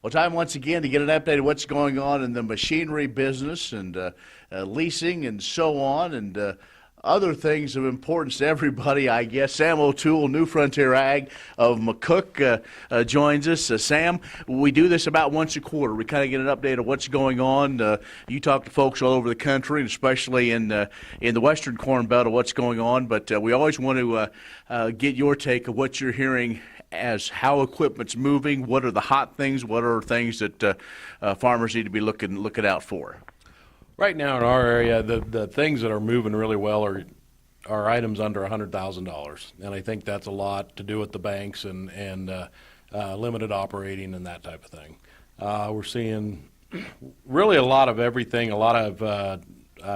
Well, time once again to get an update of what's going on in the machinery business and leasing and so on, and other things of importance to everybody, I guess. Sam O'Toole, New Frontier Ag of McCook, joins us. Sam, we do this about once a quarter. We kind of get an update of what's going on. You talk to folks all over the country, and especially in the Western Corn Belt, of what's going on. But we always want to get your take of what you're hearing as how equipment's moving. What are the hot things? What are things that farmers need to be looking out for? Right now in our area, the things that are moving really well are items under $100,000, and I think that's a lot to do with the banks and limited operating and that type of thing. We're seeing really a lot of everything, a lot of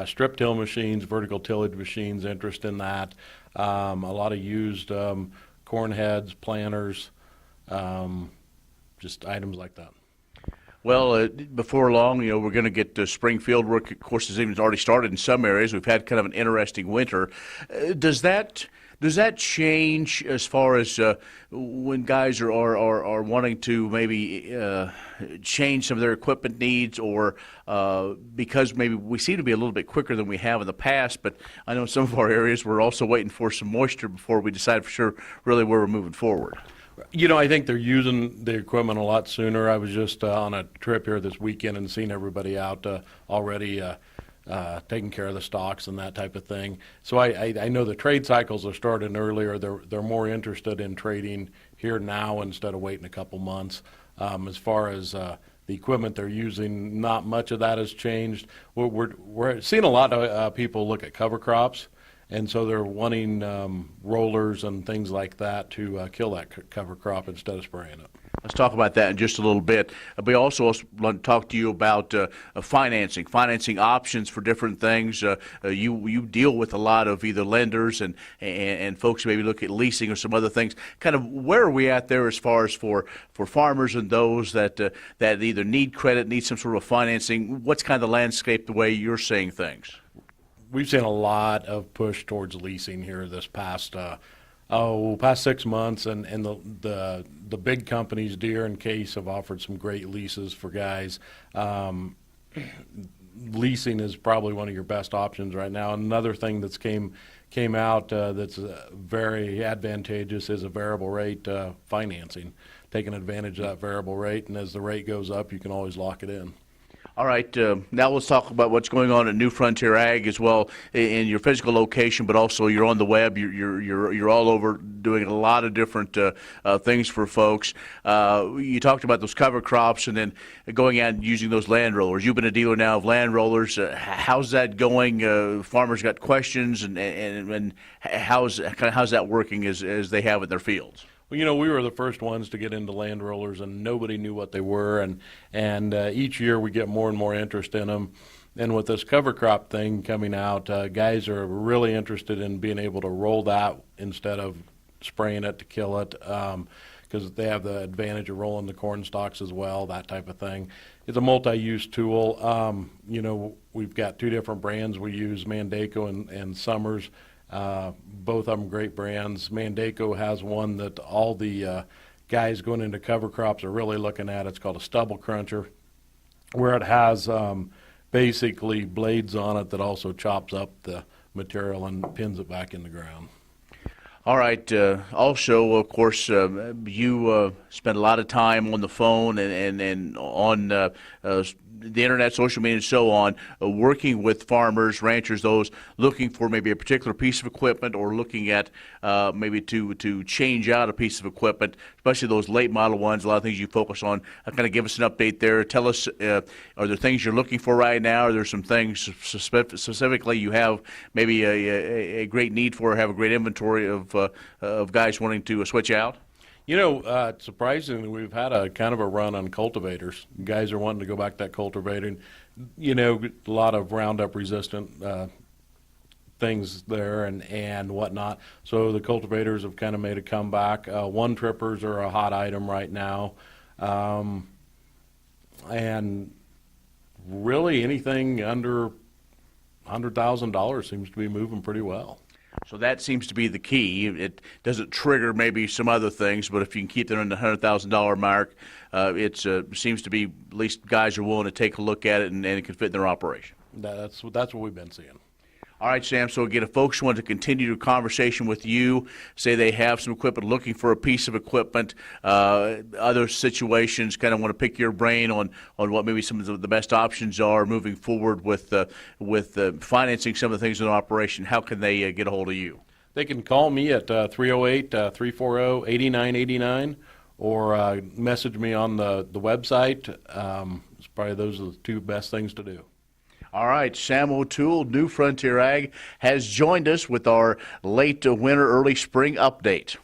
strip till machines, vertical tillage machines, interest in that, a lot of used corn heads, planters, just items like that. Well, before long, we're going to get spring field work. Of course, has even already started in some areas. We've had kind of an interesting winter. Does that change as far as when guys are wanting to maybe change some of their equipment needs, or because maybe we seem to be a little bit quicker than we have in the past, but I know in some of our areas we're also waiting for some moisture before we decide for sure really where we're moving forward. I think they're using the equipment a lot sooner. I was just on a trip here this weekend and seeing everybody out already taking care of the stocks and that type of thing. So I know the trade cycles are starting earlier. They're more interested in trading here now instead of waiting a couple months. As far as the equipment they're using, not much of that has changed. We're seeing a lot of people look at cover crops. And so they're wanting rollers and things like that to kill that cover crop instead of spraying it. Let's talk about that in just a little bit. We also want to talk to you about financing options for different things. You deal with a lot of either lenders and folks who maybe look at leasing or some other things. Kind of where are we at there as far as for farmers and those that either need credit, need some sort of financing? What's kind of the landscape the way you're seeing things? We've seen a lot of push towards leasing here this past 6 months, and the big companies, Deere and Case, have offered some great leases for guys. Leasing is probably one of your best options right now. Another thing that's came out that's very advantageous is a variable rate financing, taking advantage of that variable rate, and as the rate goes up, you can always lock it in. All right, now let's talk about what's going on at New Frontier Ag as well in your physical location, but also you're on the web. You're all over doing a lot of different things for folks. You talked about those cover crops and then going out and using those land rollers. You've been a dealer now of land rollers. How's that going? Farmers got questions, and how's that working as they have in their fields? Well, we were the first ones to get into land rollers, and nobody knew what they were, and each year we get more and more interest in them. And with this cover crop thing coming out, guys are really interested in being able to roll that instead of spraying it to kill it, because they have the advantage of rolling the corn stalks as well, that type of thing. It's a multi-use tool. We've got two different brands. We use Mandaco and Summers. Both of them great brands. Mandaco has one that all the guys going into cover crops are really looking at. It's called a stubble cruncher, where it has basically blades on it that also chops up the material and pins it back in the ground. All right. Also, of course, you spend a lot of time on the phone and on the internet, social media, and so on, working with farmers, ranchers, those looking for maybe a particular piece of equipment or looking at maybe to change out a piece of equipment, especially those late model ones. A lot of things you focus on. Kind of give us an update there. Tell us, are there things you're looking for right now? Are there some things specifically you have maybe a great need for, or have a great inventory of guys wanting to switch out? Surprisingly, we've had a kind of a run on cultivators. Guys are wanting to go back to that cultivating. A lot of Roundup resistant things there and whatnot. So the cultivators have kind of made a comeback. One trippers are a hot item right now. And really anything under $100,000 seems to be moving pretty well. So that seems to be the key. It doesn't trigger maybe some other things, but if you can keep them in the $100,000 mark, it seems to be at least guys are willing to take a look at it, and it can fit in their operation. That's what we've been seeing. All right, Sam. So again, if folks want to continue the conversation with you, say they have some equipment, looking for a piece of equipment, other situations, kind of want to pick your brain on what maybe some of the best options are moving forward with financing some of the things in operation, how can they get a hold of you? They can call me at 308-340-8989 or message me on the website. It's probably those are the two best things to do. All right, Sam O'Toole, New Frontier Ag, has joined us with our late winter, early spring update.